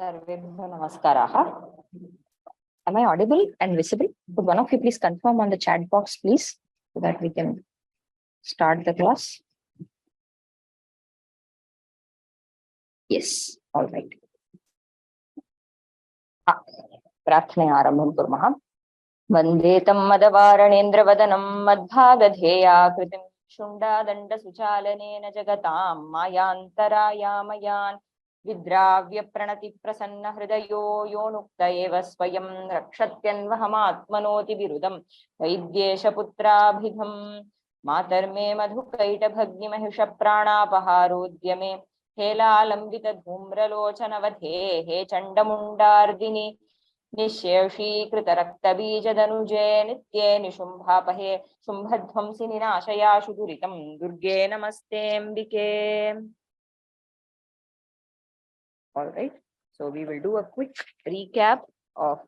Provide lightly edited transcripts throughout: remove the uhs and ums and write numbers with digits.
Sarvebhyo namaskaraha. Am I audible and visible? Could one of you please confirm on the chat box, please, so that we can start the class? Yes, all right. Prarthane arambham kurmah. Vandetam madavaranendravadanam madbhagadeya kritim shunda danda suchalanena jagatam mayantarayamayan vidravya pranati prasanna hridayo yonukta eva swayam rakshatyanvahamatmanoti virudam vaidyesha putrabhidham matarme madhukaita bhagni mahisha pranapaharudyame हेलालंबित धूम्रलोचनवधे hey चंडमुंडार्दिनि निःशेषीकृत रक्तबीजदनुजे नित्ये निशुंभापहे शुंभध्वंसिनि नाशयाशु दुरितं Durge नमस्तेऽम्बिके. All right, so we will do a quick recap of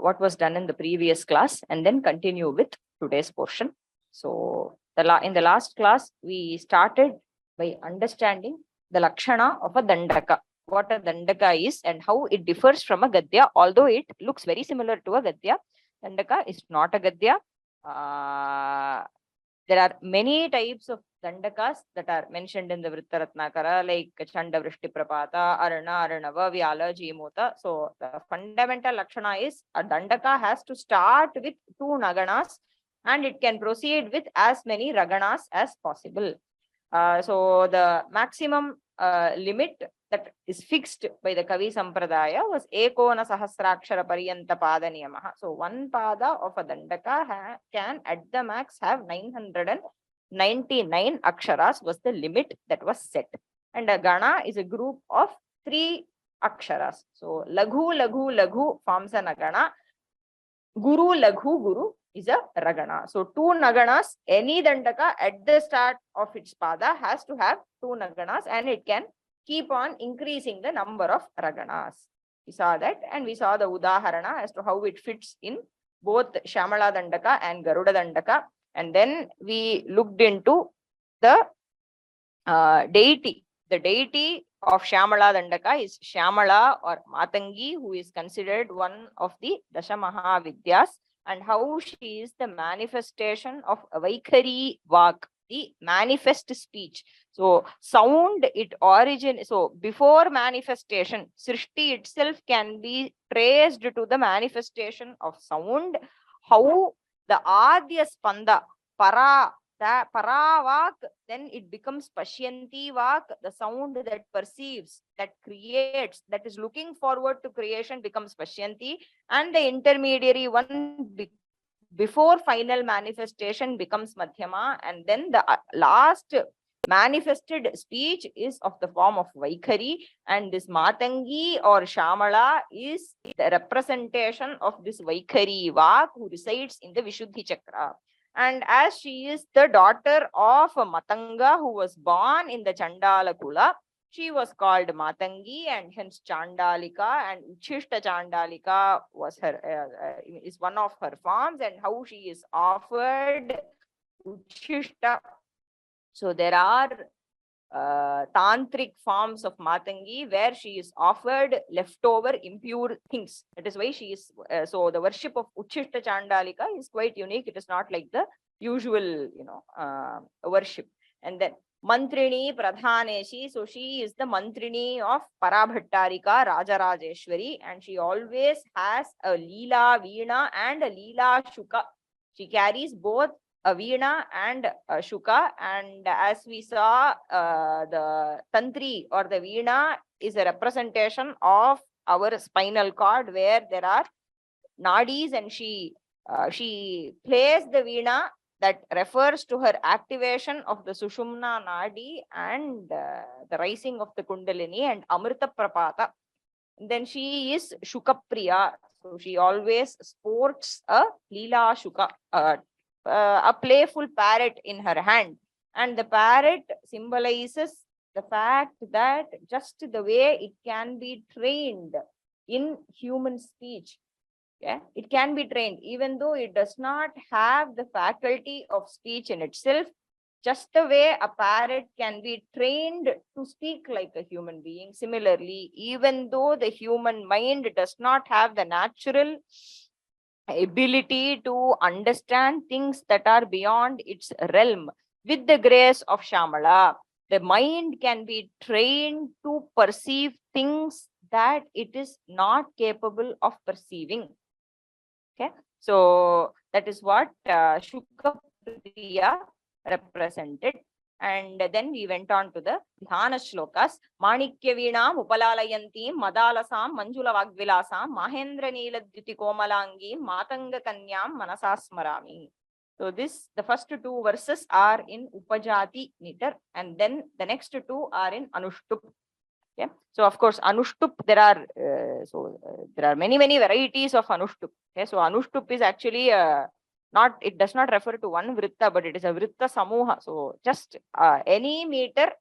what was done in the previous class and then continue with today's portion. So in the last class we started by understanding the Lakshana of a Dandaka, what a Dandaka is and how it differs from a Gadya. Although it looks very similar to a Gadya, Dandaka is not a Gadya. There are many types of Dandakas that are mentioned in the Vrittaratnakara, like Chanda Vrishti Prapata, Arana, Aranava, Vyala, Jimota. So the fundamental Lakshana is a Dandaka has to start with 2 Naganas and it can proceed with as many Raganas as possible. So the maximum limit that is fixed by the Kavi Sampradaya was Ekona Sahasrakshara Pariyanta Pada Niyamaha. So 1 pada of a Dandaka can at the max have 999 aksharas was the limit that was set. And a Gana is a group of 3 aksharas. So Laghu, Laghu, Laghu forms a Nagana. Guru, Laghu, Guru is a Ragana. So 2 Naganas, any Dandaka at the start of its pada has to have 2 Naganas and it can keep on increasing the number of Raganas. We saw that and we saw the Udaharana as to how it fits in both Shyamaladandaka and Garuda Dandaka. And then we looked into the deity. The deity of Shyamaladandaka is Shyamala or Matangi, who is considered one of the Dashamahavidyas, and how she is the manifestation of Vaikhari Vak, the manifest speech. So sound, so before manifestation, Srishti itself can be traced to the manifestation of sound. How the Adya Spanda, Paravak, then it becomes Pashyanti Vak, the sound that perceives, that creates, that is looking forward to creation becomes Pashyanti, and the intermediary one before final manifestation becomes Madhyama, and then the last manifested speech is of the form of Vaikhari, and this Matangi or Shyamala is the representation of this Vaikhari Vak who resides in the Vishuddhi Chakra. And as she is the daughter of Matanga who was born in the Chandala Kula, she was called Matangi and hence Chandalika, and Uchishta Chandalika was her is one of her forms, and how she is offered Uchishta. So there are tantric forms of Matangi where she is offered leftover impure things. That is why she is so the worship of Uchishta Chandalika is quite unique. It is not like the usual worship. And then Mantrini Pradhaneshi, so she is the Mantrini of Parabhattarika Rajarajeshwari, and she always has a Leela Veena and a Leela Shuka. She carries both a Veena and a Shuka, and as we saw, the Tantri or the Veena is a representation of our spinal cord where there are nadis, and she plays the Veena that refers to her activation of the Sushumna Nadi and the rising of the Kundalini and Amrita Prapata. And then she is Shukapriya, so she always sports a Leela Shuka, a playful parrot in her hand, and the parrot symbolizes the fact that just the way it can be trained in human speech, it can be trained even though it does not have the faculty of speech in itself. Just the way a parrot can be trained to speak like a human being, similarly, even though the human mind does not have the natural ability to understand things that are beyond its realm, with the grace of Shyamala, the mind can be trained to perceive things that it is not capable of perceiving. Okay, so that is what Shukapriya represented. And then we went on to the Dhyana Shlokas. Manikya Veenam Upalalayantim Madalasam Manjula Vagvilasam Mahendra Neeladyuti Komalangim Matanga Kanyam Manasasmarami. So the first two verses are in Upajati meter, and then the next two are in Anushtup. Okay, so of course Anushtup, there are many varieties of Anushtup. Okay, so Anushtup is actually it does not refer to one vritta, but it is a vritta samuha. So just any meter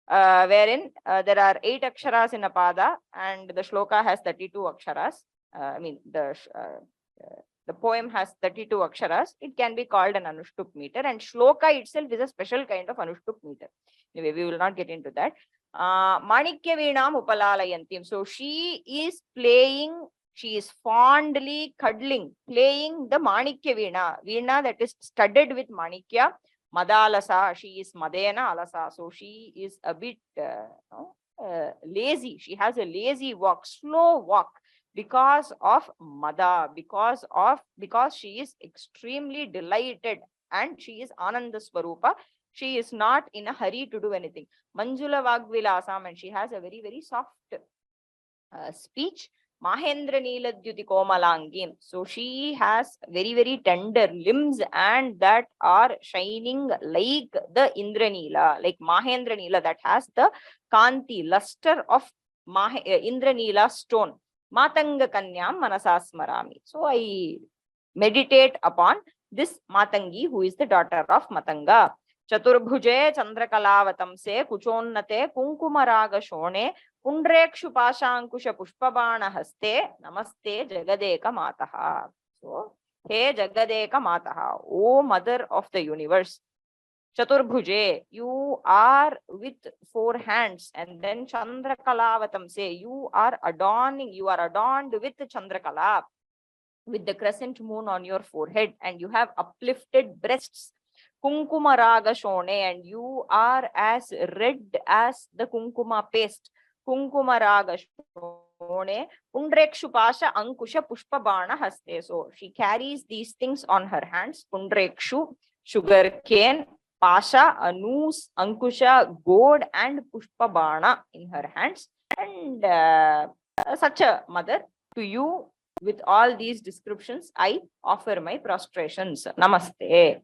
wherein there are 8 aksharas in a pada, and the shloka has 32 aksharas. The poem has 32 aksharas. It can be called an Anushtup meter, and shloka itself is a special kind of Anushtup meter. Anyway, we will not get into that. Manikya Veenam Upalalayantim. So she is playing, she is fondly cuddling, playing the Manikya Veena that is studded with Manikya. Madalasa, she is Madena Alasa. So she is a bit lazy. She has a lazy walk, slow walk, because of Mada, because she is extremely delighted, and she is Ananda Swarupa. She is not in a hurry to do anything. Manjula Vagvilasam, and she has a very soft speech. Mahendra Neeladyuti Komalangim. So she has very tender limbs, and that are shining like the Indraneela, like Mahendra Neela, that has the Kanti, luster of Indraneela stone. Matanga Kanyam Manasasmarami. So I meditate upon this Matangi, who is the daughter of Matanga. Chaturbhuje Chandrakalavathamse Kuchonnate Kunkumaraga Shone Pundrekshu Pashankusha Pushpabana Haste Namaste Jagadeka Mataha. So, Hey Jagadeka Mataha, O Mother of the Universe. Chaturbhuje, you are with 4 hands, and then Chandrakalavathamse, you are adorned with Chandrakala, with the crescent moon on your forehead, and you have uplifted breasts. Kunkuma raga shone, and you are as red as the kunkuma paste. Kunkuma raga shone, pundrekshu pasha ankusha pushpa bana haste. So she carries these things on her hands. Pundrekshu, sugar cane, pasha, a noose, ankusha, gourd, and pushpa bana in her hands. And such a mother, to you, with all these descriptions, I offer my prostrations. Namaste.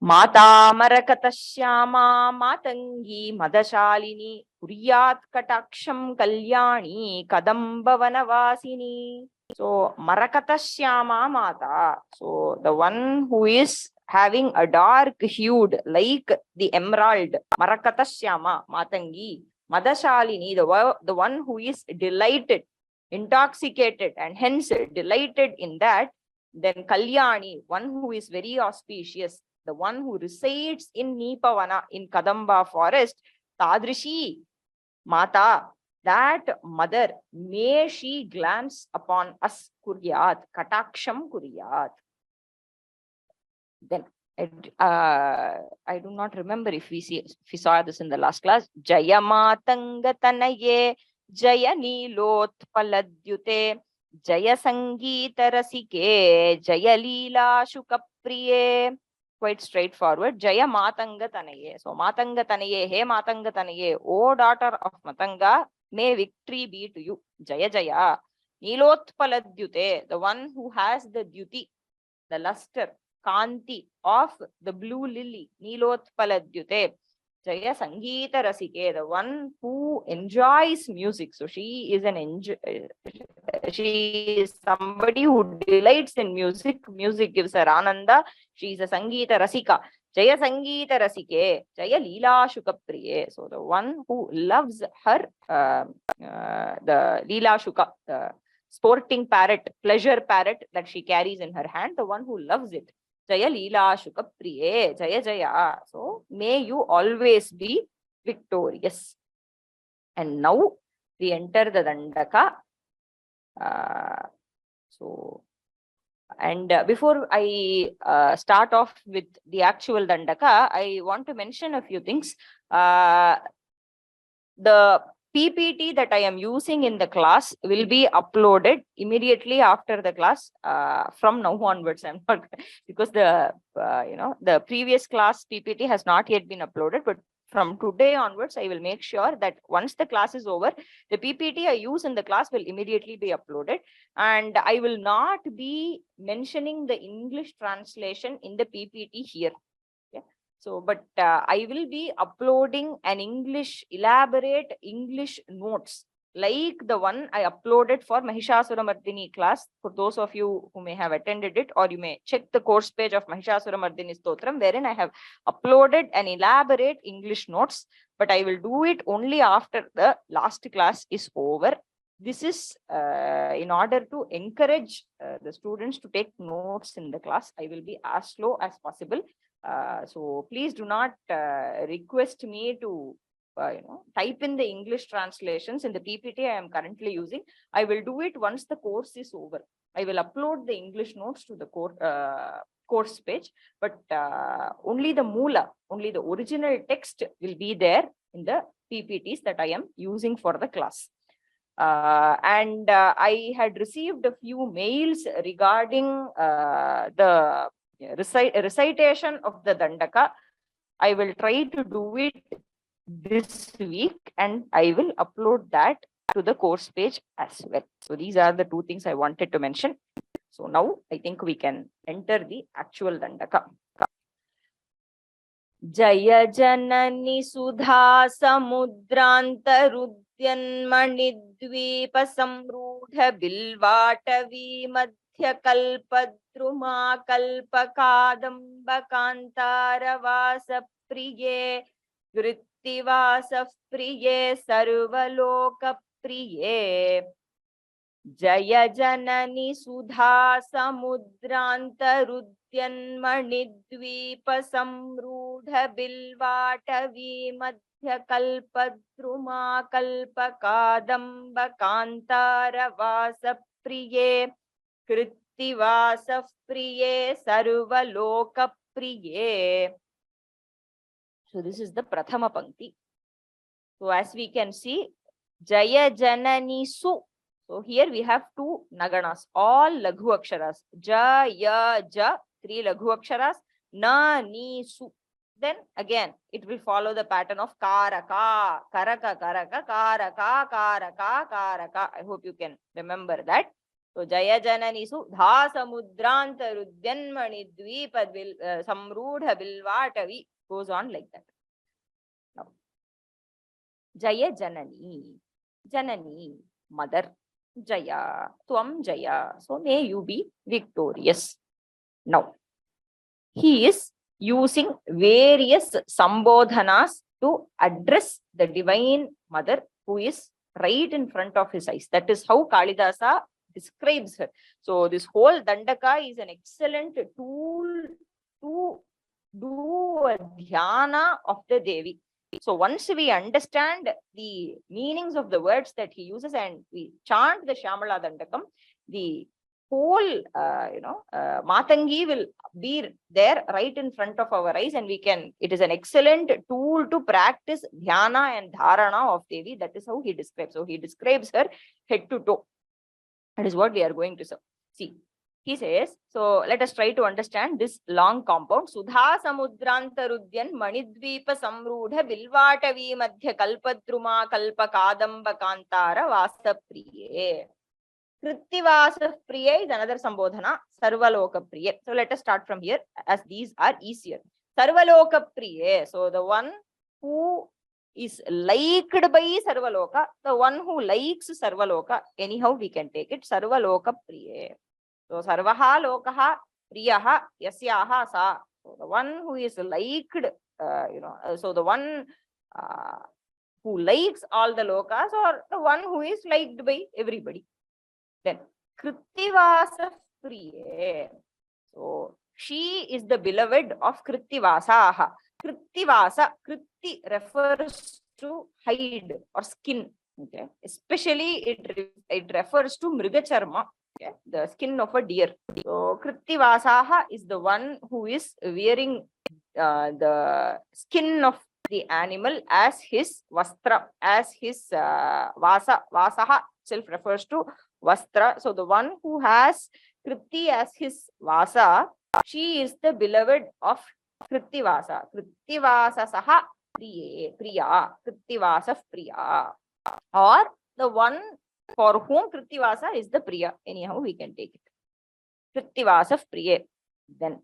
Mata Marakatashyama Matangi Madashalini Kuriyat Kataksham Kalyani Kadambavanavasini. So Marakatashyama Mata. So the one who is having a dark hued like the emerald. Marakatashyama Matangi Madashalini, the one who is delighted, intoxicated, and hence delighted in that. Then Kalyani, one who is very auspicious, the one who resides in Nipavana, in Kadamba forest. Tadrishi Mata, that mother, may she glance upon us. Kuryat, Kataksham Kuryat. Then I do not remember if we saw this in the last class. Jaya Matanga Tanaye Jaya Nilot Paladyute Jaya Sangeeta Rasike Jaya Leela Shukapriye. Quite straightforward. Jaya Matanga Tanaye. So Matanga Tanaye, hey Matanga Tanaye, O daughter of Matanga, may victory be to you. Jaya Jaya. Nilotpaladyute, the one who has the duty, the luster, Kanti of the blue lily. Nilotpaladyute. Jaya Sangeeta Rasike, the one who enjoys music. So she is she is somebody who delights in music. Music gives her ananda. She is a Sangeeta Rasika. Jaya Sangeeta Rasike, Jaya Leela Shukapriye. So the one who loves her, the Leela Shuka, the sporting parrot, pleasure parrot that she carries in her hand, the one who loves it. Jaya Leela Shukapriye, Jaya Jaya. So may you always be victorious. And now we enter the Dandaka. Before I start off with the actual Dandaka, I want to mention a few things. The PPT that I am using in the class will be uploaded immediately after the class. From now onwards, I'm not, because the previous class PPT has not yet been uploaded, but from today onwards, I will make sure that once the class is over, the PPT I use in the class will immediately be uploaded, and I will not be mentioning the English translation in the PPT here. So, but I will be uploading an elaborate English notes like the one I uploaded for Mahishasuramardini class. For those of you who may have attended it, or you may check the course page of Mahishasuramardini Stotram, wherein I have uploaded an elaborate English notes, but I will do it only after the last class is over. This is in order to encourage the students to take notes in the class. I will be as slow as possible. So please do not request me to type in the English translations in the PPT I am currently using. I will do it once the course is over. I will upload the English notes to the course page, but only the Moola, only the original text will be there in the PPTs that I am using for the class. I had received a few mails regarding the recitation of the Dandaka. I will try to do it this week, and I will upload that to the course page as well. So these are the two things I wanted to mention. So now I think we can enter the actual Dandaka. Jaya Janani Sudha Samudrantha Rudyanmanidvipa Samrudha Bilvatavi Madhya Kalpadruma Kalpakadamba Kantaravasa Priye Grittivasa Priye Sarvaloka Priye Jaya Janani Sudha Samudrantha Rudyanmanidvipa Samrudha Bilvatavi Madhya Kalpadruma Kalpakadamba Kantaravasa Priye Krittivasa Priye Sarvaloka Priye. So this is the Prathama Pankti. So as we can see, Jaya Janani Su. So here we have two naganas, all laghu aksharas. Ja, ya, ja, three laghu aksharas. Na, ni, su. Then again, it will follow the pattern of karaka, karaka, karaka, karaka, karaka, karaka. I hope you can remember that. So Jaya Janani Su, Dha Samudrantha Rudyanmani Dvipa Samrudha Bilvatavi, goes on like that. Now, Jaya Janani, Janani, mother. Jaya, Tvam Jaya. So may you be victorious. Now, he is using various sambodhanas to address the divine mother who is right in front of his eyes. That is how Kalidasa describes her. So this whole Dandaka is an excellent tool to do a dhyana of the Devi. So once we understand the meanings of the words that he uses and we chant the Shyamaladandakam, the whole Matangi will be there right in front of our eyes, and it is an excellent tool to practice dhyana and dharana of Devi. That is how he describes. So he describes her head to toe. That is what we are going to see. He says, so let us try to understand this long compound. Sudha Samudrantha Rudyan Manidvipa Samrudha Bilvatavi Madhya Kalpadruma Kalpakadamba Kantara Vasa Priye. Krittivasa Priye is another sambodhana. Sarvaloka Priye. So let us start from here, as these are easier. Sarvaloka Priye. So the one who is liked by Sarvaloka, the one who likes Sarvaloka, anyhow we can take it. Sarvaloka Priye. So Sarvaha Lokaha Priyaha Yasyaha Sa. So the one who is liked, so the one who likes all the lokas, or the one who is liked by everybody. Then Krittivasa Priye. So she is the beloved of Krittivasaha. Krittivasa. Kritti refers to hide or skin. Okay. Especially it refers to mrigacharma. Okay. The skin of a deer. So Krittivasaha is the one who is wearing the skin of the animal as his vastra, as his vasa. Vasaha itself refers to vastra. So the one who has Kritti as his vasa, she is the beloved of Krittivasa. Krittivasa saha priya. Krittivasa priya. Or the one for whom Krittivasa is the priya. Anyhow, we can take it. Krittivasa priya. Then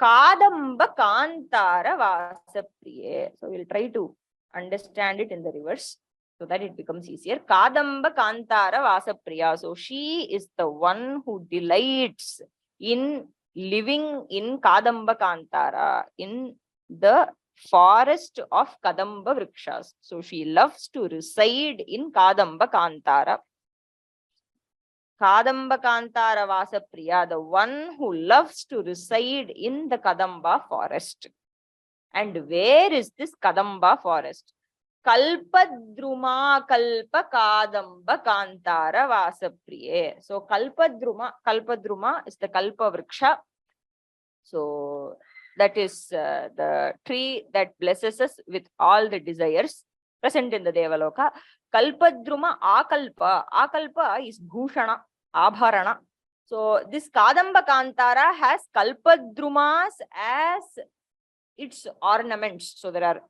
Kadamba Kantara Vasa priya. So we'll try to understand it in the reverse so that it becomes easier. Kadamba Kantara Vasa priya. So she is the one who delights in living in Kadamba Kantara, in the forest of Kadamba Vrikshas. So she loves to reside in Kadamba Kantara. Kadamba Kantara Vasa Priya, the one who loves to reside in the Kadamba forest. And where is this Kadamba forest? Kalpadruma Kalpa Kadamba Kantara Vasa Priya. So Kalpadruma is the Kalpa Vriksha. So that is the tree that blesses us with all the desires present in the Devaloka. Kalpadruma Akalpa. Akalpa is Bhushana, Abharana. So this Kadamba Kantara has Kalpadrumas as its ornaments. So there are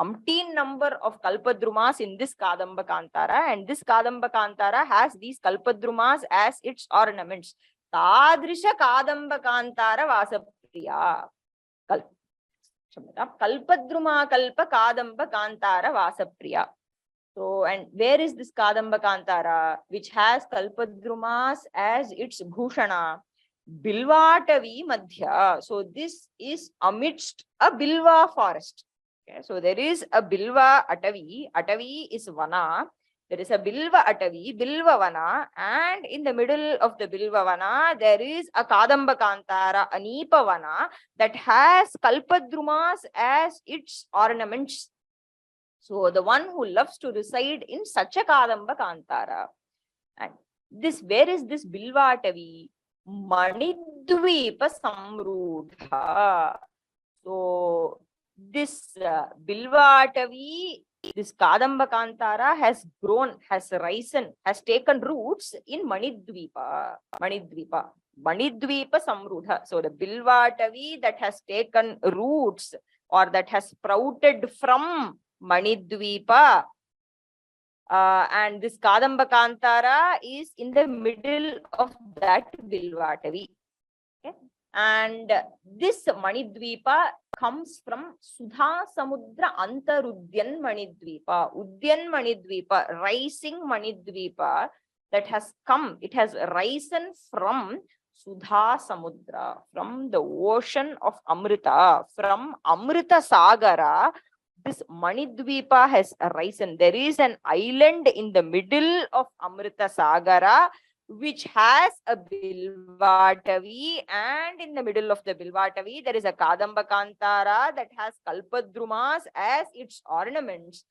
umpteen number of Kalpadrumas in this Kadamba Kantara, and this Kadamba Kantara has these Kalpadrumas as its ornaments. Tadrisha Kadamba Kantara Vasa Priya. Kalpadruma Kalpa Kadamba Kantara Vasa Priya. So, and where is this Kadamba Kantara, which has Kalpadrumas as its Bhushana? Bilvatavi Madhya. So this is amidst a Bilva forest. Okay, so there is a Bilva Atavi. Atavi is Vana. There is a Bilva Atavi, Bilva Vana, and in the middle of the Bilva Vana, there is a Kadamba Kantara, a Nipa Vana that has Kalpadrumas as its ornaments. So the one who loves to reside in such a Kadamba Kantara. And this, where is this Bilva Atavi? Manidvipa Samrudha. So this Bilvatavi, this Kadamba Kantara has grown, has risen, has taken roots in Manidvipa. Manidvipa Samrudha. So the Bilvatavi that has taken roots or that has sprouted from Manidvipa. And this Kadamba Kantara is in the middle of that Bilvatavi. Okay? And this Manidvipa comes from Sudha Samudra Antarudyan Manidvipa. Udyan Manidvipa, rising Manidvipa that has come. It has risen from Sudha Samudra, from the ocean of Amrita, from Amrita Sagara. This Manidvipa has arisen. There is an island in the middle of Amrita Sagara which has a Bilvatavi, and in the middle of the Bilvatavi there is a Kadamba Kantara that has Kalpadrumas as its ornaments.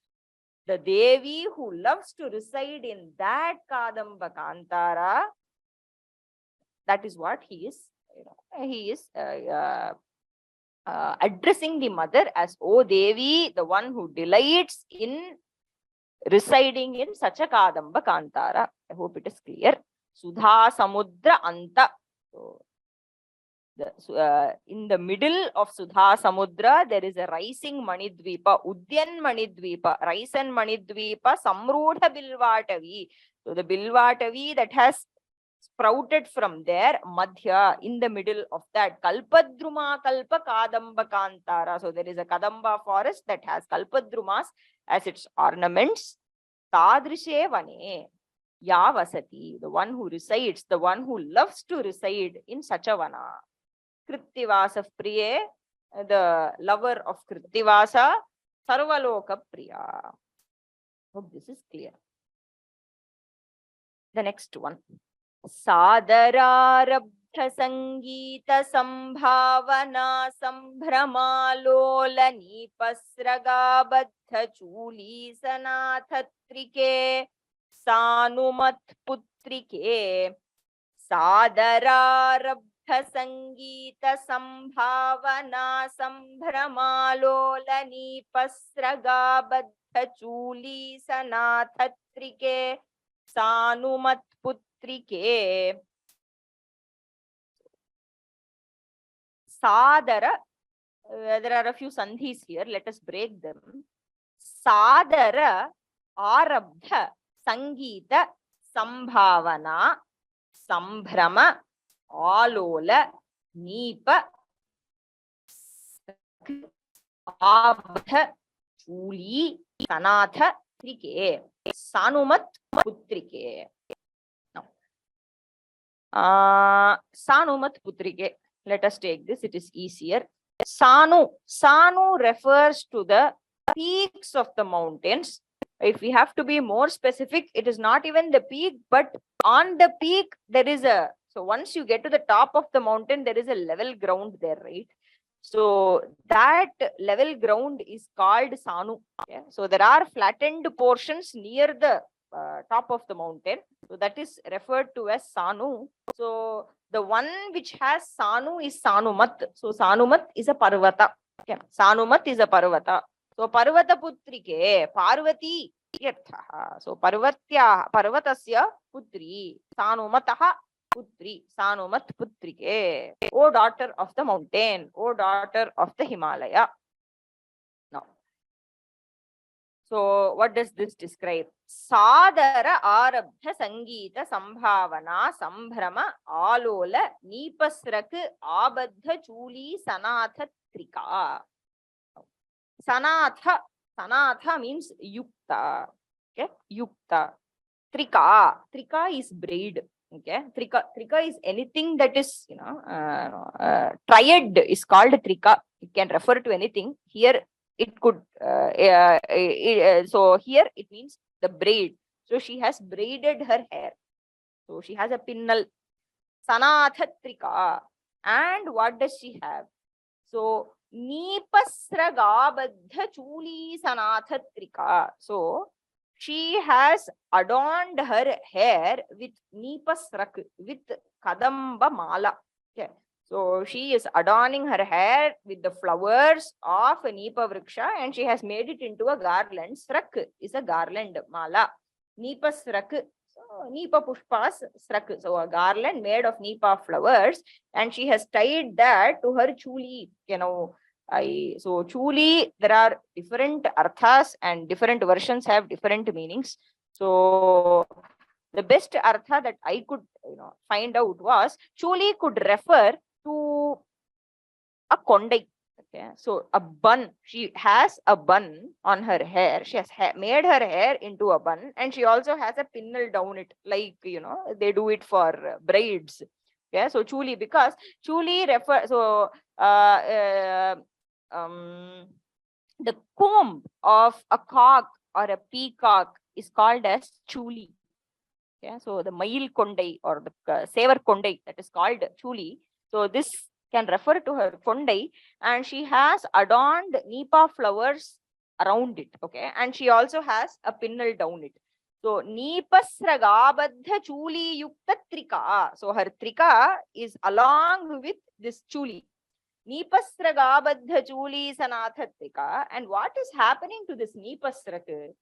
The Devi who loves to reside in that Kadamba Kantara, that is what he is, he is addressing the mother as, O Devi, the one who delights in residing in such a Kadamba Kantara. I hope it is clear. Sudha Samudra Anta. So, in the middle of Sudha Samudra, there is a rising Manidvipa, Udyan Manidvipa, Risen Manidvipa, Samrudha Bilvatavi. So the Bilvatavi that has sprouted from there, Madhya, in the middle of that, Kalpadruma Kalpa Kadamba Kantara. So there is a Kadamba forest that has Kalpadrumas as its ornaments. Tadrishe Vane Yavasati, the one who resides, the one who loves to reside in such a Vana. Krittivasa Priye, the lover of Krittivasa, Sarvaloka Priya. Hope this is clear. The next one. Sadararabdha Sangita Sambhavana Sambhrama Nipasraga Baddha Chuli Sanathatrike Sanumat Putrike Sadara Sangita Sambhavana Sambhrama Nipasraga Baddha Chuli Sanathatrike Sanumat Putrike. Sadara, there are a few sandhis here. Let us break them. Sadara, Arabdha, Sangita, Sambhavana, Sambhrama, Alola, Nipa, Abdha, Chuli, Sanatha, Trike, Sanumat, Putrike. Now, Sanumat Putrike. Let us take this, it is easier. Sanu. Sanu refers to the peaks of the mountains. If we have to be more specific, it is not even the peak, but on the peak, there is a, so once you get to the top of the mountain, there is a level ground there, right? So that level ground is called Sanu. Okay? So there are flattened portions near the top of the mountain. So that is referred to as Sanu. So the one which has Sanu is Sanumat. So Sanumat is a Parvata. Okay. Sanumat is a Parvata. So Parvata Putrike, Parvati Yatha. So Parvatasya Putri, Sanumataha Putri, Sanumat Putrike. O daughter of the mountain, O daughter of the Himalaya. Now, so what does this describe? Sadara Arabdha Sangita Sambhavana Sambhrama Alola Nipasrak Abadha Chuli Sanatha Trika. Sanatha means Yukta. Okay, Yukta. Trika is braid. Okay, Trika is anything that is, triad is called Trika. It can refer to anything. Here it could, so here it means the braid. So she has braided her hair. So she has a pinnal. Sanathatrika. And what does she have? So Nipasragabadha Chuli Sanathatrika. So she has adorned her hair with Nipasrak, with Kadamba Mala. Okay. So she is adorning her hair with the flowers of a Nipa Vriksha and she has made it into a garland. Srak is a garland, Mala. Nipa Srak, so Nipa Pushpas, Srak. So a garland made of Nipa flowers and she has tied that to her chuli. So chuli, there are different arthas and different versions have different meanings. So the best artha that I could find out was chuli could refer to a kondai. Okay, so a bun. She has a bun on her hair. She has made her hair into a bun, and she also has a pinnal down it, like they do it for braids. Yeah, so chuli, because chuli refers. So the comb of a cock or a peacock is called as chuli. Yeah, so the mail kondai or the saver kondai, that is called chuli. So this can refer to her kondai, and she has adorned nipa flowers around it. Okay, and she also has a pinnal down it. So nipasragabadha chuli yukta trika. So her trika is along with this chuli. Nipasragabadha chuli sanatha trika. And what is happening to this nipasraka?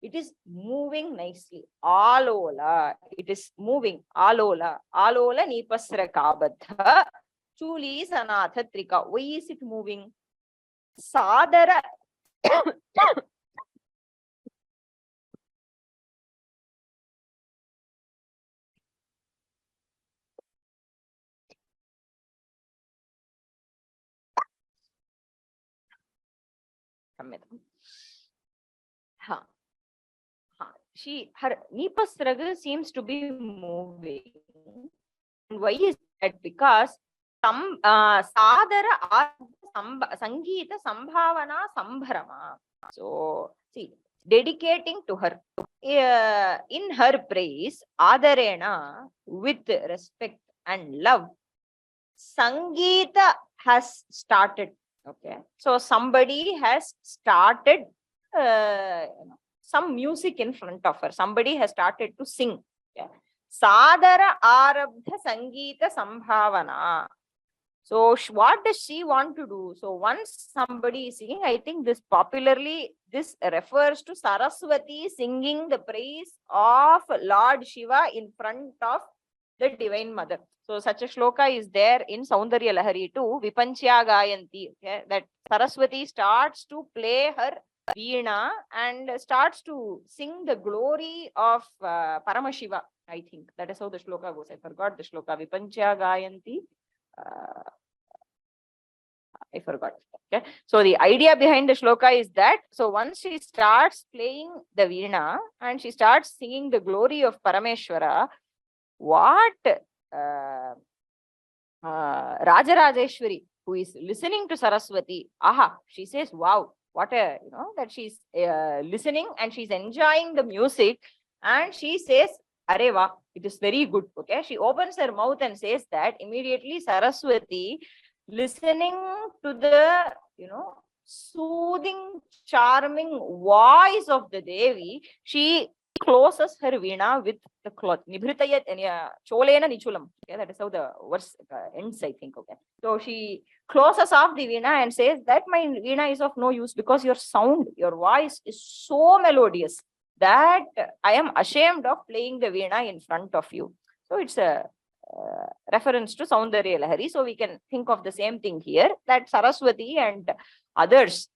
It is moving nicely. Alola. It is moving. Alola. Alola nipasrakabadha. Chuli sanatha trika. Why is it moving? Sadara. Her nipasraga seems to be moving. And why is that? Because sadara sangita sambhavana sambharama. So see, dedicating to her in her praise, adarena, with respect and love, Sangeeta has started. Okay. So somebody has started some music in front of her. Somebody has started to sing. Okay. Sadara Arabdha Sangeeta Sambhavana. So what does she want to do? So once somebody is singing, I think this popularly, this refers to Saraswati singing the praise of Lord Shiva in front of the Divine Mother. So such a shloka is there in Saundarya Lahari too, Vipanchya Gayanti. Okay? That Saraswati starts to play her veena and starts to sing the glory of Paramashiva. I think that is how the shloka goes. I forgot the shloka. Vipanchya Gayanti. I forgot. Okay. So the idea behind the shloka is that, so once she starts playing the veena and she starts singing the glory of Parameshwara, what Rajarajeshwari, who is listening to Saraswati, she says, wow, what a, that she's listening and she's enjoying the music, and she says, Areva, it is very good. Okay. She opens her mouth and says that. Immediately Saraswati, listening to the, soothing, charming voice of the Devi, she closes her veena with the cloth. Nibhritayat cholena nichulam. Okay, that is how the verse ends, I think. Okay. So she closes off the veena and says that my veena is of no use because your sound, your voice is so melodious that I am ashamed of playing the veena in front of you. So it's a reference to Saundarya Lahari. So we can think of the same thing here, that Saraswati and others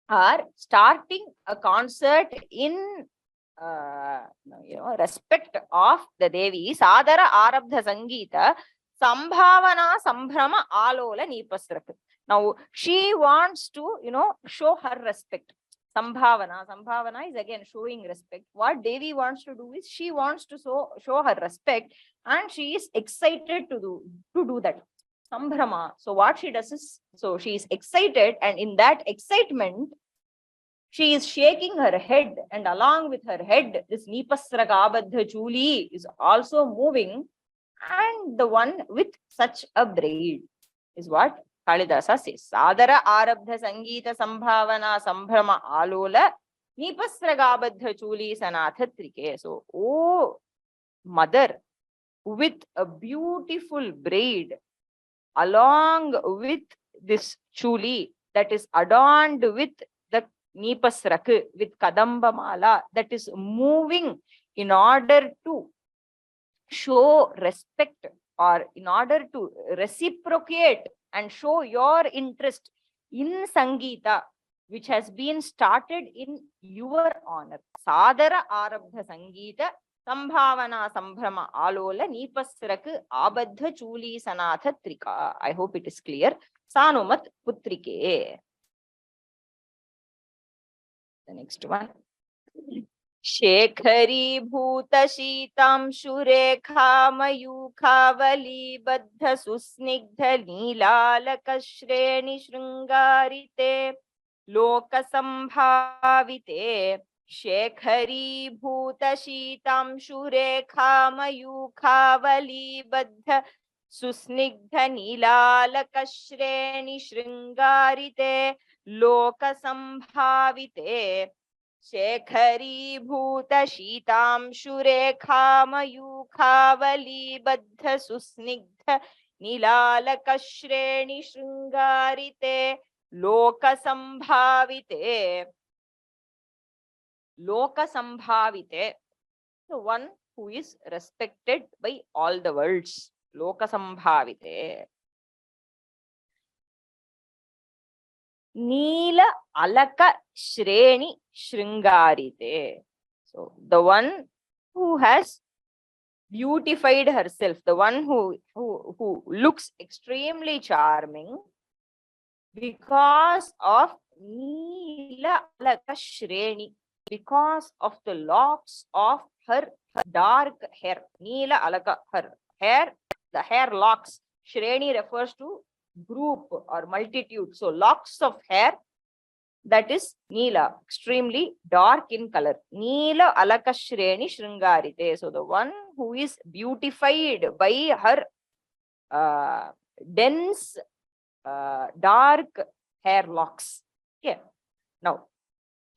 are starting a concert in respect of the Devi. Sadara Arabdha Sangeeta Sambhavana Sambhrama Alola Nipasrak. Now she wants to, show her respect. Sambhavana is again showing respect. What Devi wants to do is she wants to show her respect, and she is excited to do that. Sambhrama. So what she does is, so she is excited, and in that excitement, she is shaking her head, and along with her head, this Nipasragabadha Chuli is also moving, and the one with such a braid is what Kalidasa says. Sadara Arabdha Sangeeta Sambhavana Sambhrama Alola Nipasragabadha Chuli Sanathatrike. So, oh mother, with a beautiful braid along with this chuli that is adorned with the Nipasrak, with Kadamba Mala, that is moving in order to show respect or in order to reciprocate and show your interest in Sangeeta, which has been started in your honor. Sadara Arabdha Sangeeta Sambhavana Sambhrama Alola Nipasrak Abadha Chuli Sanatha Trika. I hope it is clear. Sanumat Putrike. The next one. Shekhari Bhuta Shitam Shurekha Mayukhavali Baddha Susnigdha Neelalaka Shreni Shrungarite Loka Sambhavite. Shekhari Bhuta Shitam Shurekha Mayukhavali Baddha Susnigdha Neelalaka Shreni Shrungarite Loka Sambhavite. Shekhari Bhuta Shitam Shurekha Mayukhavali Baddha Susnigdha Neelalaka Shreni Shrungarite Loka Sambhavite. Loka Sambhavite, the one who is respected by all the worlds. Loka Sambhavite. Neela Alaka Shreni Shrungarite. So the one who has beautified herself, the one who looks extremely charming because of Neela Alaka Shreni, because of the locks of her dark hair. Neela Alaka, her hair, the hair locks. Shreni refers to group or multitude. So locks of hair, that is Neela, extremely dark in color. Neela Alaka Shreni Shrungarite. So the one who is beautified by her dense, dark hair locks. Okay. Now,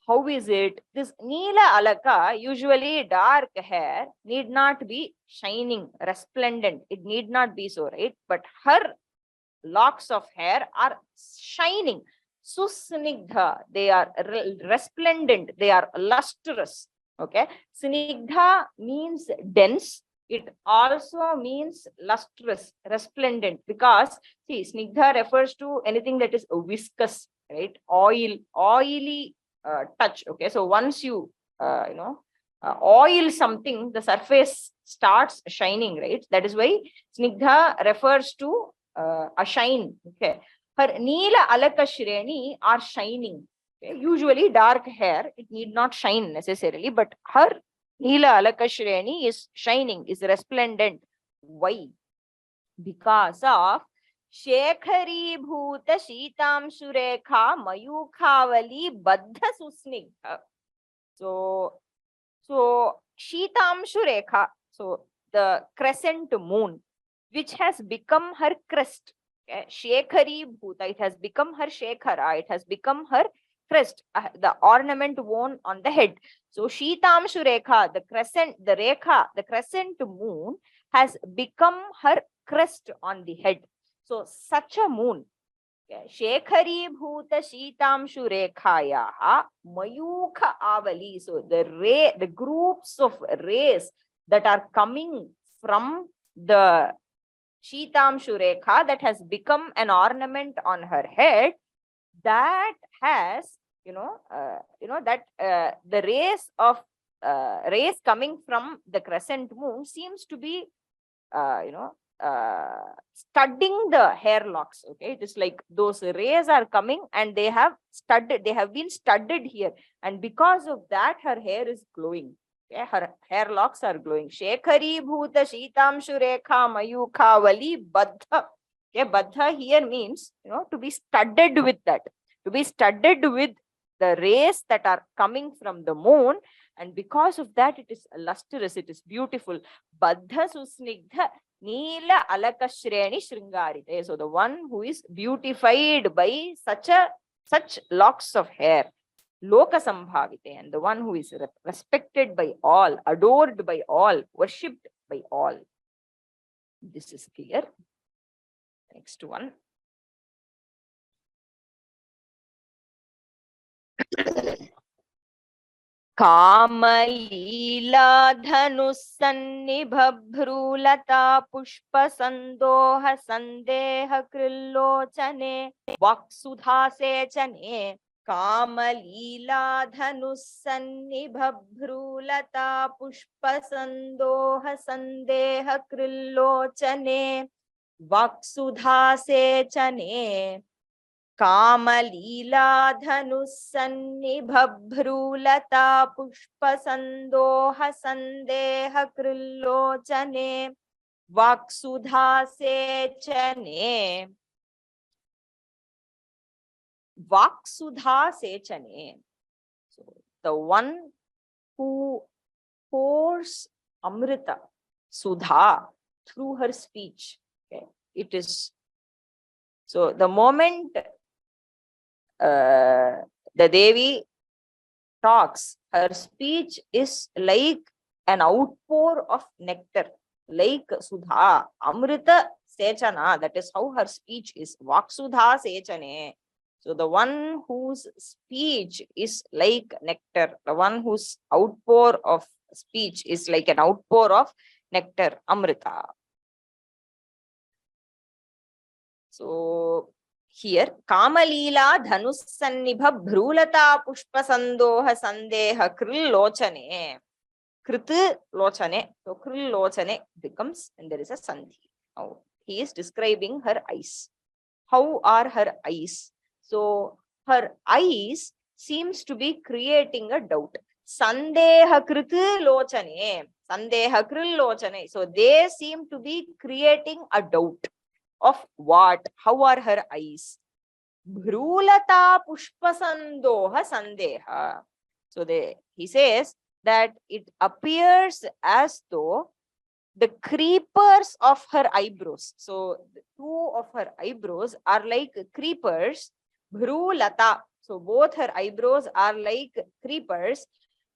how is it? This Neela Alaka, usually dark hair, need not be shining, resplendent. It need not be so, right? But her locks of hair are shining. Susnigdha, they are resplendent, they are lustrous. Okay. Snigdha means dense. It also means lustrous, resplendent, because see, snigdha refers to anything that is viscous, right? Oily touch. Okay. So once you, oil something, the surface starts shining, right? That is why snigdha refers to a shine. Okay. Her Neela Alaka Shreni are shining. Okay. Usually dark hair, it need not shine necessarily, but her Neela Alaka Shreni is shining, is resplendent. Why? Because of Shekhari Bhuta Shitam Surekha Mayukhavali Baddha Susnigdha. So Shitam Surekha, so the crescent moon, which has become her crest. Okay? Shekhari Bhuta, it has become her Shekhara, it has become her crest, the ornament worn on the head. So Shitamshu Rekha, the crescent moon has become her crest on the head. So such a moon, Shekhari Bhuta Shitamshu Rekhayaha Mayukha Avali. So the groups of rays that are coming from the Shitamshu Rekha that has become an ornament on her head, that has, the rays coming from the crescent moon seems to be, studding the hair locks. Okay, it is like those rays are coming and they have been studded here, and because of that her hair is glowing. Okay, her hair locks are glowing. Shekhari Bhuta Shitamshu Rekha Mayukha Vali Baddha. Okay, Baddha here means, to be studded with that, to be studded with the rays that are coming from the moon, and because of that it is lustrous, it is beautiful. Baddha Susnigdha Neela Alaka Shreni Shringarite. So the one who is beautified by such locks of hair, Loka Sambhavite, and the one who is respected by all, adored by all, worshipped by all. This is clear. Next one. Kamalila Dhanusannibhabhrulata Pushpa Sandoha Sandeha Krillochane Vaksudha Sechane. Kamalila Dhanusannibhabhrulata Pushpa Sandoha Sandeha Krillochane Vaksudha Sechane. Kamalila Dhanusannibhabhrulata Pushpa Sandoha Sandeha Krillochane Vaksudha Sechane. Vaksudha Sechane. So the one who pours Amrita, Sudha, through her speech. Okay. It is so the moment the Devi talks, her speech is like an outpour of nectar, like Sudha, Amrita Sechana. That is how her speech is. Vaksudha Sechane. So the one whose speech is like nectar, the one whose outpour of speech is like an outpour of nectar, Amrita. So here, Kamalila Dhanusannibha Bhrulata Pushpa Sandoha Sandeha Krill Lochane. Krit Lochane. So Krill Lochane becomes, and there is a Sandhi. Now he is describing her eyes. How are her eyes? So her eyes seems to be creating a doubt. Sandeha Krit Lochane. Sandeha Krill Lochane. So they seem to be creating a doubt. Of what? How are her eyes? Bhrulata pushpasandoha sandeha. So he says that it appears as though the creepers of her eyebrows. So the two of her eyebrows are like creepers. Bhru lata. So both her eyebrows are like creepers.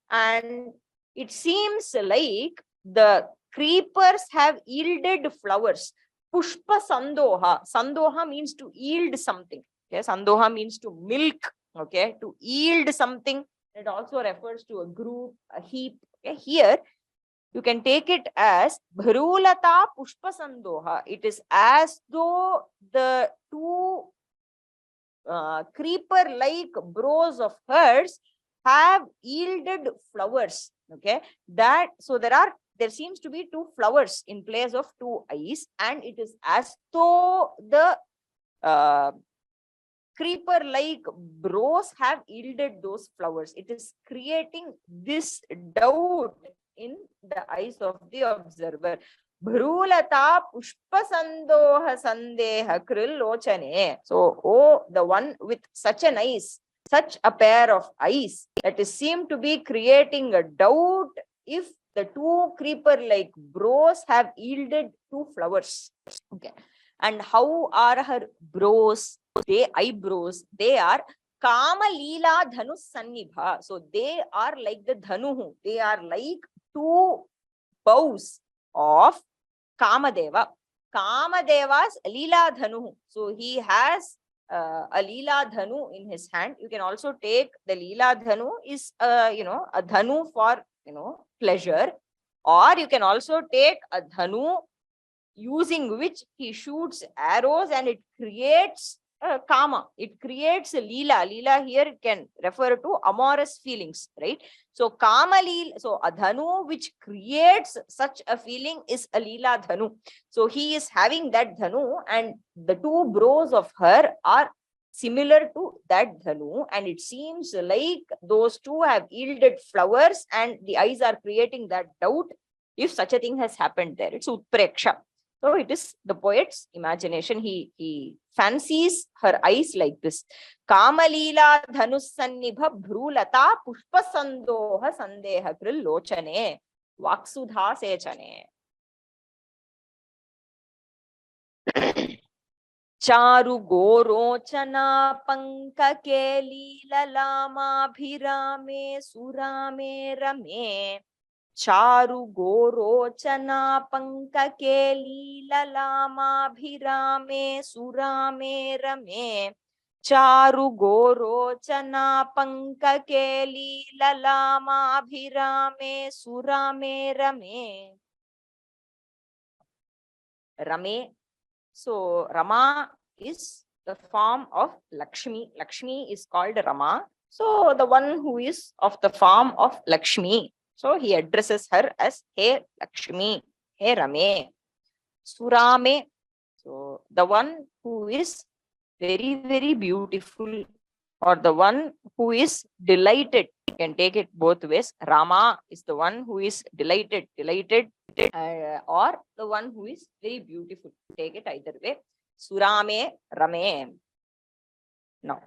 And it seems like the creepers have yielded flowers. Pushpa sandoha. Sandoha means to yield something. Okay, sandoha means to milk. Okay, to yield something. It also refers to a group, a heap. Okay, here you can take it as Bhrulata Pushpa Sandoha. It is as though the two creeper-like brows of hers have yielded flowers. Okay, that so there seems to be two flowers in place of two eyes, and it is as though the creeper-like brows have yielded those flowers. It is creating this doubt in the eyes of the observer. Bhrulata pushpasandoha sandeha krillochane. So, oh, the one with such an eyes, such a pair of eyes, that is seem to be creating a doubt if the two creeper-like brows have yielded two flowers. Okay. And how are her brows? Eyebrows, they are Kama Leela Dhanu Sannibha. So they are like the Dhanuhu. They are like two bows of Kamadeva. Kamadeva's Leela Dhanuhu. So he has a Leela Dhanu in his hand. You can also take the Leela Dhanu is a Dhanu for pleasure, or you can also take a Dhanu using which he shoots arrows and it creates kama. It creates a leela. Leela here it can refer to amorous feelings, right? So kama leela, so a dhanu which creates such a feeling is a leela dhanu. So he is having that dhanu, and the two brows of her are similar to that dhanu, and it seems like those two have yielded flowers, and the eyes are creating that doubt if such a thing has happened there. It's utpreksha. So it is the poet's imagination. He fancies her eyes like this. Kamalila dhanusannibha bhrulata pushpasandoha sandeha krillochane vaksudha sechane. Charu gorochana pankake leelalama bhirame surame rame. Charu gorochana pankake leelalama bhirame surame rame. Charu gorochana pankake leelalama bhirame surame rame. Rame. So Rama is the form of Lakshmi. Lakshmi is called Rama. So the one who is of the form of Lakshmi. So he addresses her as Hey Lakshmi, Hey Rame. Surame. So the one who is very, very beautiful, or the one who is delighted. You can take it both ways. Rama is the one who is delighted, or the one who is very beautiful. Take it either way. Surame, Rame. Now,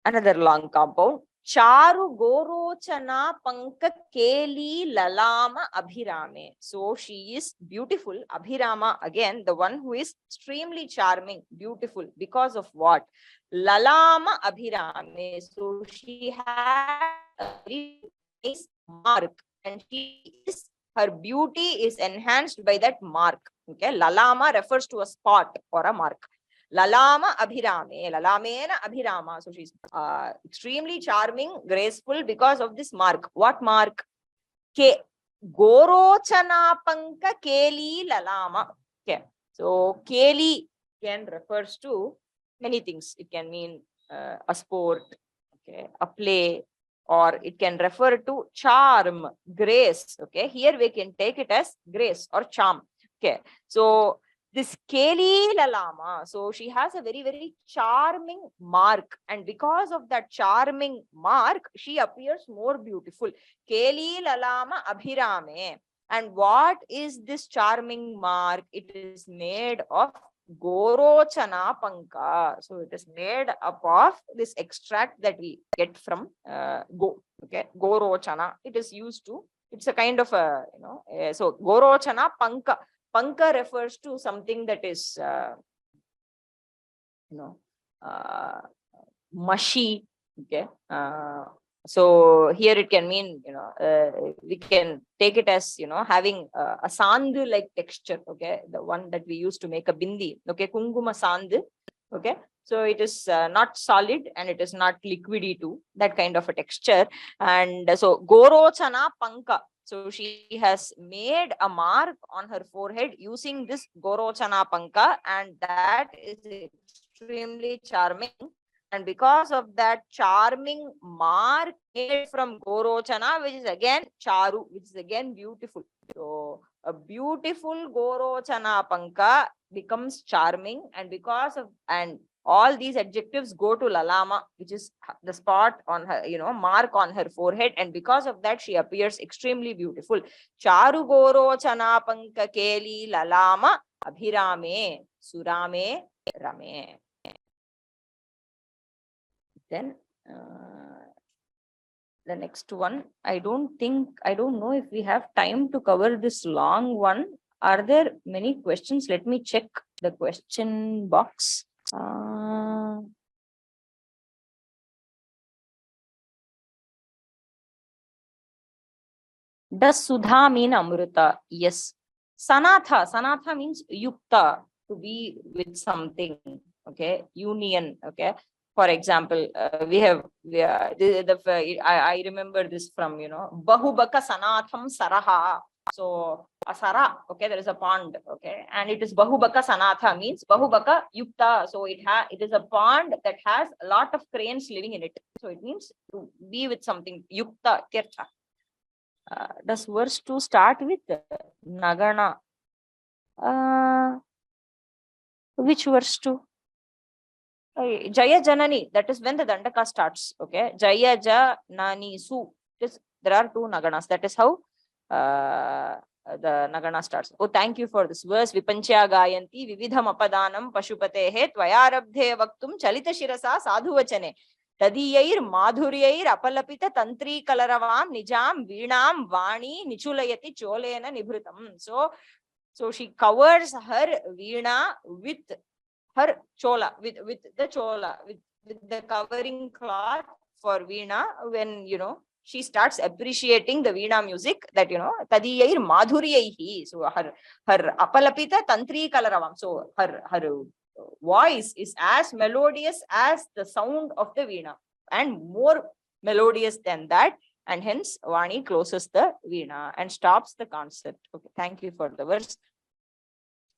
another long compound. Charu gorochana panka keli lalama abhirame. So she is beautiful. Abhirama, again, the one who is extremely charming, beautiful. Because of what? Lalama abhirame. So she has a very nice mark, and her beauty is enhanced by that mark. Okay, lalama refers to a spot or a mark. Lalama abhirame, lalamena abhirama. So she's extremely charming, graceful because of this mark. What mark? Ke gorochana panka keli lalama. Okay, so keli can refers to many things. It can mean a sport, okay, a play, or it can refer to charm, grace. Okay, here we can take it as grace or charm. Okay, so this Keli Lalama, so she has a very, very charming mark, and because of that charming mark, she appears more beautiful. Keli Lalama Abhirame. And what is this charming mark? It is made of Gorochana Panka. So it is made up of this extract that we get from go. Okay, Gorochana. It is used to It's a kind of a, so Gorochana Panka. Panka refers to something that is, uh, mushy. Okay. So here it can mean, we can take it as, having a sandu like texture. Okay. The one that we use to make a bindi. Okay. Kunguma sandu. Okay. So it is not solid and it is not liquidy too. That kind of a texture. And so Gorochana Panka. So she has made a mark on her forehead using this Gorochana Panka, and that is extremely charming. And because of that charming mark made from Gorochana, which is again Charu, which is again beautiful. So a beautiful Gorochana Panka becomes charming, and because of, and all these adjectives go to Lalama, which is the spot on her, mark on her forehead. And because of that, she appears extremely beautiful. Charu Gorochana Panka Keli Lalama Abhirame Surame Rame. Then the next one, I don't know if we have time to cover this long one. Are there many questions? Let me check the question box. Does Sudha mean Amrita? Yes. Sanatha means Yukta, to be with something. Okay. Union. Okay. For example, I remember this from, Bahubaka Sanatham Saraha. So Asara, okay, there is a pond, okay, and it is Bahubaka Sanatha, means Bahubaka Yukta. So it is a pond that has a lot of cranes living in it. So it means to be with something, Yukta, Tirtha. Does verse 2 start with Nagana? Which verse 2? Jaya Janani, that is when the Dandaka starts. Okay, Jaya Janani Su. There are two Naganas. That is how the Nagana starts. Oh, thank you for this verse. Vipanchya Gayanti Vividham Apadanam Pashupatehe Tvayarabdhe Vaktum Chalita Shirasa Sadhuvachane. Tadiyair Madhuryair Apalapita Tantri Kalaravam Nijam Veenam Vani Nichulayati Cholena Nibhritam. So she covers her Veena with her chola, with the chola, with the covering cloth for Veena, when she starts appreciating the Veena music, that Tadiyair Madhuryaihi. So her Apalapita Tantri Kalaravam. So her voice is as melodious as the sound of the Veena, and more melodious than that, and hence Vani closes the Veena and stops the concert. Okay, thank you for the verse.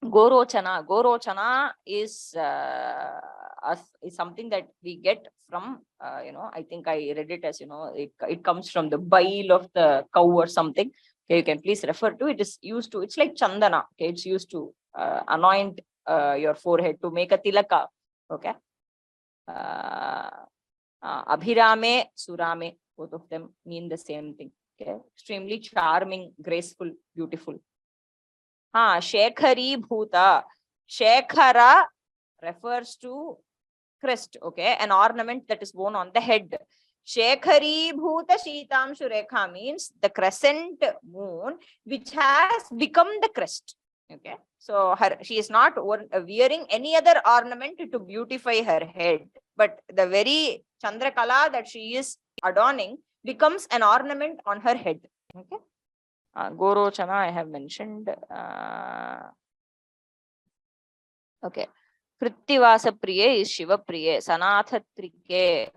Gorochana is something that we get from, I think I read it as, it comes from the bile of the cow or something. Okay, you can please refer to it. Is used to, it's like chandana. Okay, it's used to anoint your forehead to make a tilaka. Okay. Abhirame, Surame, both of them mean the same thing. Okay, extremely charming, graceful, beautiful. Shekhari Bhuta. Shekhara refers to crest, okay, an ornament that is worn on the head. Shekhari Bhuta Shitamshu Rekha means the crescent moon which has become the crest. Okay, so she is not wearing any other ornament to beautify her head, but the very Chandrakala that she is adorning becomes an ornament on her head. Okay. Gorochana I have mentioned. Okay. Krittivasa Priye is Shiva Priye. Sanatha Trike.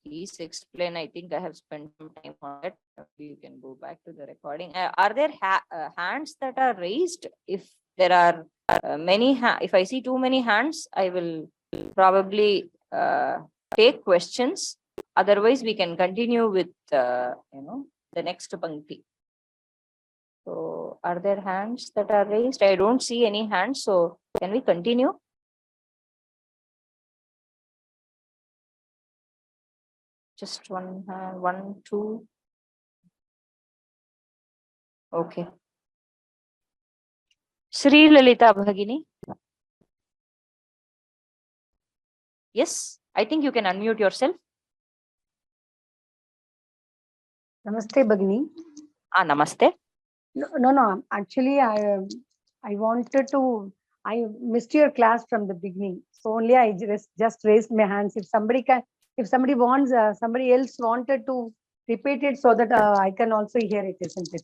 Please explain. I think I have spent some time on it. You can go back to the recording. Are there hands that are raised? If there are many, if I see too many hands, I will probably take questions. Otherwise, we can continue with the next pankti. So, are there hands that are raised? I don't see any hands. So, can we continue? Just one hand, 1, 2. Okay. Sri Lalita Bhagini. Yes, I think you can unmute yourself. Namaste, Bhagini. Namaste. No. Actually, I wanted to. I missed your class from the beginning, so only I just raised my hands. If somebody wants, somebody else wanted to repeat it so that I can also hear it, isn't it?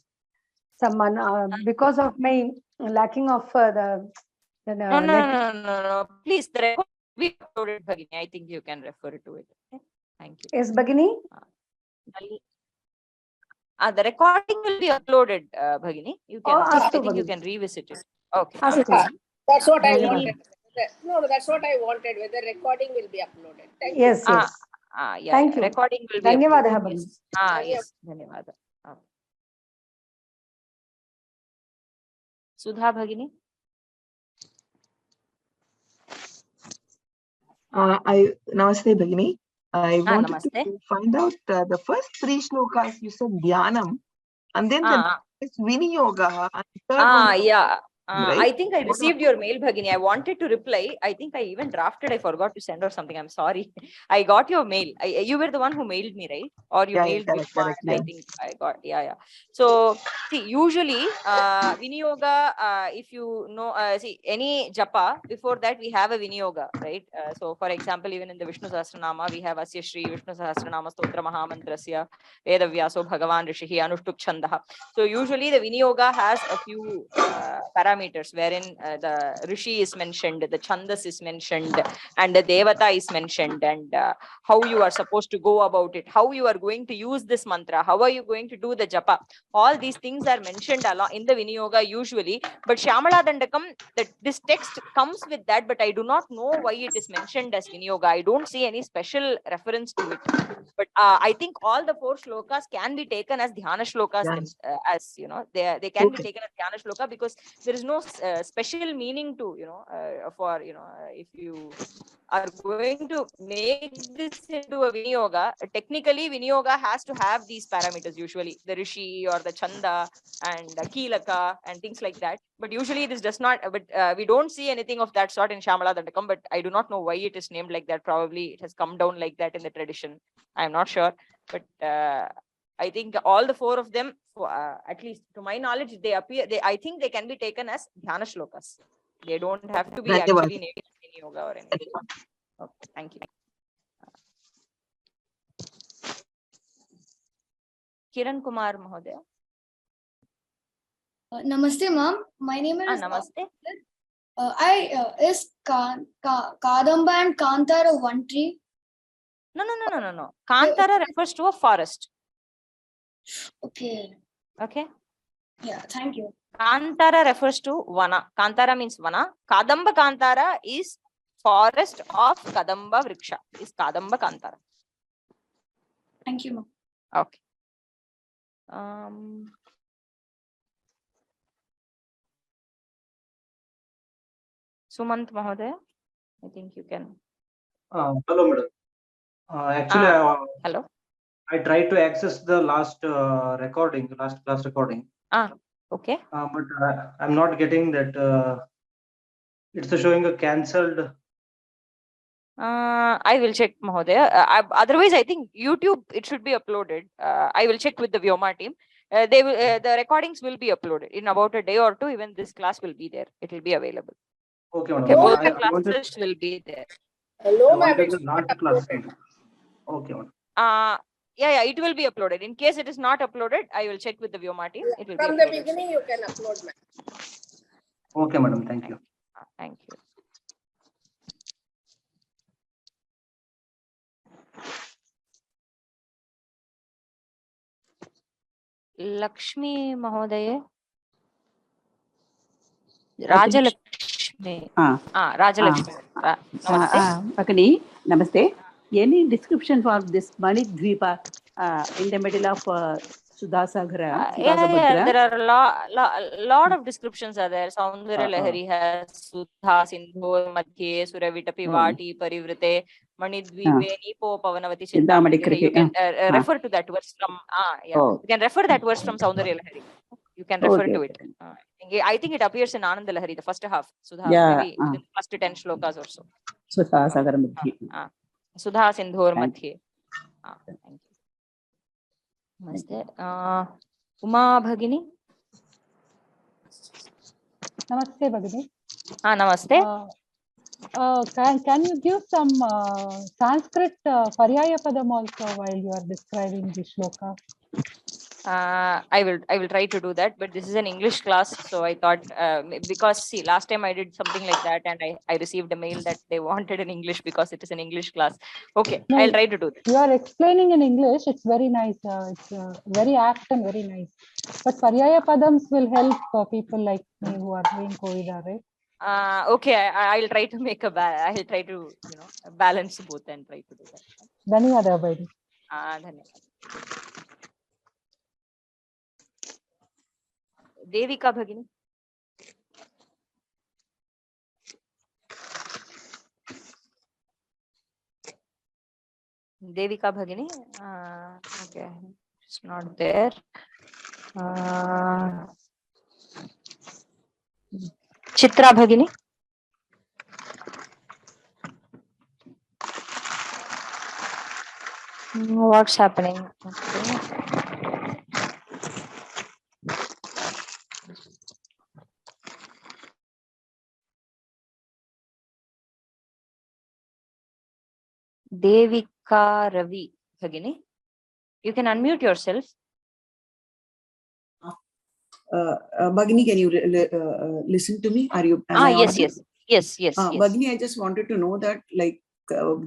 Someone because of my lacking of the No. Please, the record will be uploaded, Bhagini. I think you can refer to it. Okay? Thank you. Yes, Bhagini. The recording will be uploaded, Bhagini. You can. I think you can revisit it. Okay. That's what I wanted. No, that's what I wanted. Whether recording will be uploaded. Thank you. Yes. Yeah. Thank you. Recording will be Dhanyavadaha, uploaded. Bhagini. Yes. Dhanyavada. Sudha Bhagini. Namaste, Bhagini. I wanted namaste. to find out the first 3 shlokas you said dhyanam, and then the next is viniyoga, and the third one. Yeah. Right? I think I received your mail, Bhagini. I wanted to reply. I think I even drafted. I forgot to send or something. I'm sorry. I got your mail. You were the one who mailed me, right? Or you mailed me. Correct, I think I got. Yeah. So see, usually viniyoga. If you know, see any japa before that we have a viniyoga, right? So for example, even in the Vishnu Sahasranama we have Asya Shri Vishnu Sahasranama Stotra Mahamantrasya Vedavyaso Bhagavan Rishihi Anushtuk Chandaha. So usually the viniyoga has a few parameters wherein the rishi is mentioned, the chandas is mentioned, and the devata is mentioned, and how you are supposed to go about it, how you are going to use this mantra, how are you going to do the japa. All these things are mentioned along in the viniyoga usually, but Shyamaladandakam, this text comes with that, but I do not know why it is mentioned as viniyoga. I don't see any special reference to it. But I think all the 4 shlokas can be taken as dhyana shlokas, as you know, they can be taken as dhyana shloka, because there is no special meaning to, for, if you are going to make this into a viniyoga, technically viniyoga has to have these parameters, usually the rishi or the chanda and kilaka and things like that. But usually this does not, but we don't see anything of that sort in Shyamaladandakam, but I do not know why it is named like that. Probably it has come down like that in the tradition. I'm not sure, but I think all the 4 of them, at least to my knowledge, I think they can be taken as dhyana shlokas. They don't have to be actually named in yoga or anything. Okay, thank you. Kiran Kumar Mahodaya. Namaste, ma'am. My name is. Namaste. Is Kadamba and Kantara one tree? No. Kantara refers to a forest. Okay. Yeah, thank you. Kantara refers to vana. Kantara means vana. Kadamba Kantara is forest of Kadamba Vriksha. Is Kadamba Kantara. Thank you, ma'am. Okay. Sumant Mahodaya, I think you can. Hello, madam. Actually, hello. I tried to access the last recording, last class recording. Okay. But I'm not getting that. It's showing a cancelled. I will check, Mahodaya. Otherwise, I think YouTube, it should be uploaded. I will check with the Vyoma team. They will. The recordings will be uploaded in about a day or 2. Even this class will be there. It will be available. Okay, madam. Okay, both the classes will be there. Hello, ma'am. Last class. Okay, madam. Yeah, it will be uploaded. In case it is not uploaded, I will check with the Vyoma team. It will from be the beginning. You can upload, ma'am. Okay, madam. Thank you. Thank you. Lakshmi Mahodaya. Rajalakshmi. Rajalakshmi. Namaste. Bhagini, namaste. Any description for this Manidvipa in the middle of Sudhasagara? Yeah, there are a lot of descriptions are there. Saundarya Lahari has Sudha Sindhu Madhye Suravitapi Vati Parivrite Manidvipe Nipo Pavanavati Chintamani. You can refer to that verse from you can refer that verse from Saundarya Lahari. You can refer to it. I think it appears in Ananda Lahari, the first half. Sudha, maybe within the first 10 shlokas or so. Sudhasagara Madhye. Sudha Sindhu Madhye. Thank you. Namaste. Uma Bhagini. Namaste, Bhagini. Namaste. Can you give some Sanskrit Paryaya Padam also while you are describing the shloka? I will try to do that, but this is an English class, so I thought because see, last time I did something like that and I received a mail that they wanted in English because it is an English class. Okay, No, I'll try to do that. You are explaining in English. It's very nice. It's very apt and very nice. But Paryaya Padams will help people like me who are doing Kovida, right? Okay, I'll try to make I'll try to balance both and try to do that. Dhanyawada, Bhagini. Dhanyawad. Devika Bhagini. Devika Bhagini. Okay, it's not there. Chitra Bhagini. What's happening? Okay. Devika Ravi Bhagini. You can unmute yourself. Bhagini, can you listen to me? Are you? Yes. Bhagini, I just wanted to know that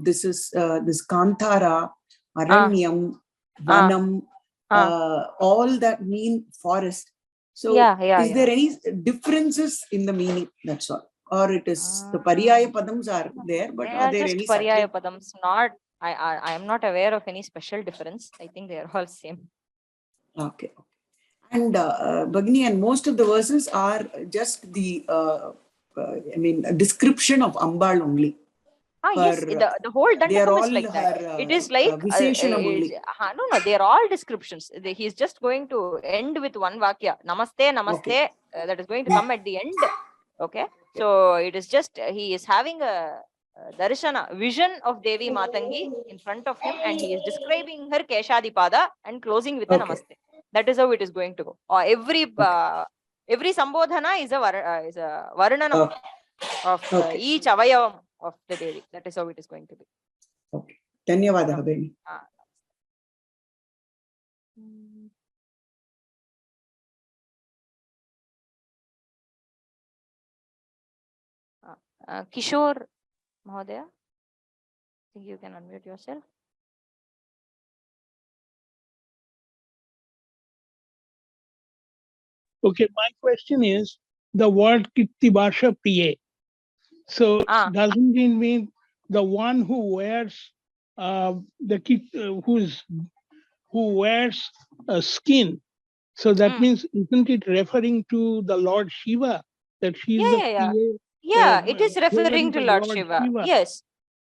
this is this Kantara, Aranyam, Vanam, all that mean forest. So is there any differences in the meaning? That's all. Or it is the Paryaya Padams are there, but are there any Paryaya Padams? Not. I am not aware of any special difference. I think they are all same. Okay. And Bhagini, and most of the verses are just the a description of Ambal only. Yes, the whole Dandakam is like that. It is like no, they are all descriptions. He is just going to end with one vakya. Namaste. Okay. That is going to come at the end. Okay. So it is just he is having a darshana vision of Devi Matangi in front of him, and he is describing her Keshadipada and closing with a namaste. That is how it is going to go. Every sambodhana is a varnanam of each avayavam of the Devi. That is how it is going to be. Okay. Dhanyawada, Bhagini. Kishore Mahodaya, I think you can unmute yourself. Okay, my question is the word Kittibasha Priye. So doesn't it mean the one who wears who wears a skin? So that means, isn't it referring to the Lord Shiva? That she is the Priye? Yeah, it is referring to Lord Shiva. Shiva.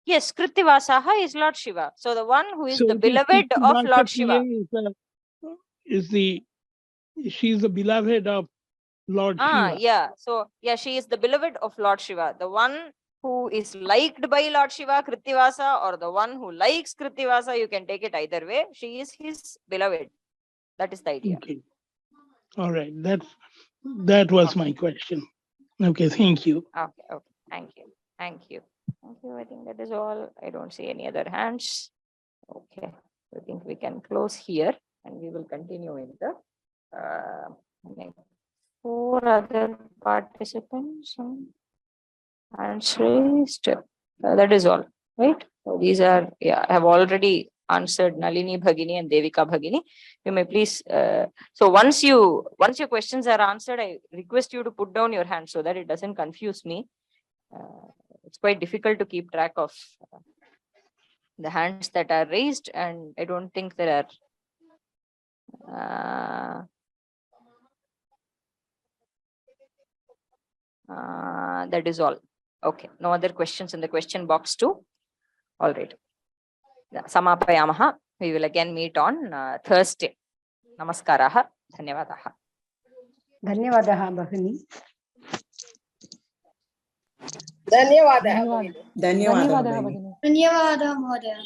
Yes, Krittivasaha is Lord Shiva. So the one who is the beloved of Lord Shiva. She is the beloved of Lord Shiva. Yeah. So she is the beloved of Lord Shiva. The one who is liked by Lord Shiva, Krittivasa, or the one who likes Krittivasa, you can take it either way. She is his beloved. That is the idea. Okay. All right. That was my question. Okay, thank you. Okay. Thank you. I think that is all. I don't see any other hands. Okay. I think we can close here and we will continue in the next 4 other participants hands raised. That is all, right? So these are, I have already answered Nalini Bhagini and Devika Bhagini. You may please, so once your questions are answered, I request you to put down your hand so that it doesn't confuse me. It's quite difficult to keep track of the hands that are raised, and I don't think there are that is all. Okay, no other questions in the question box too. All right. Samapayamaha. We will again meet on Thursday. Namaskaraha. Dhanyavadaha. Dhanyavadaha, Bhagini. Dhanyavadaha, Bhagini. Dhanyawada, Bhagini. Dhanyavada, Mahodaya.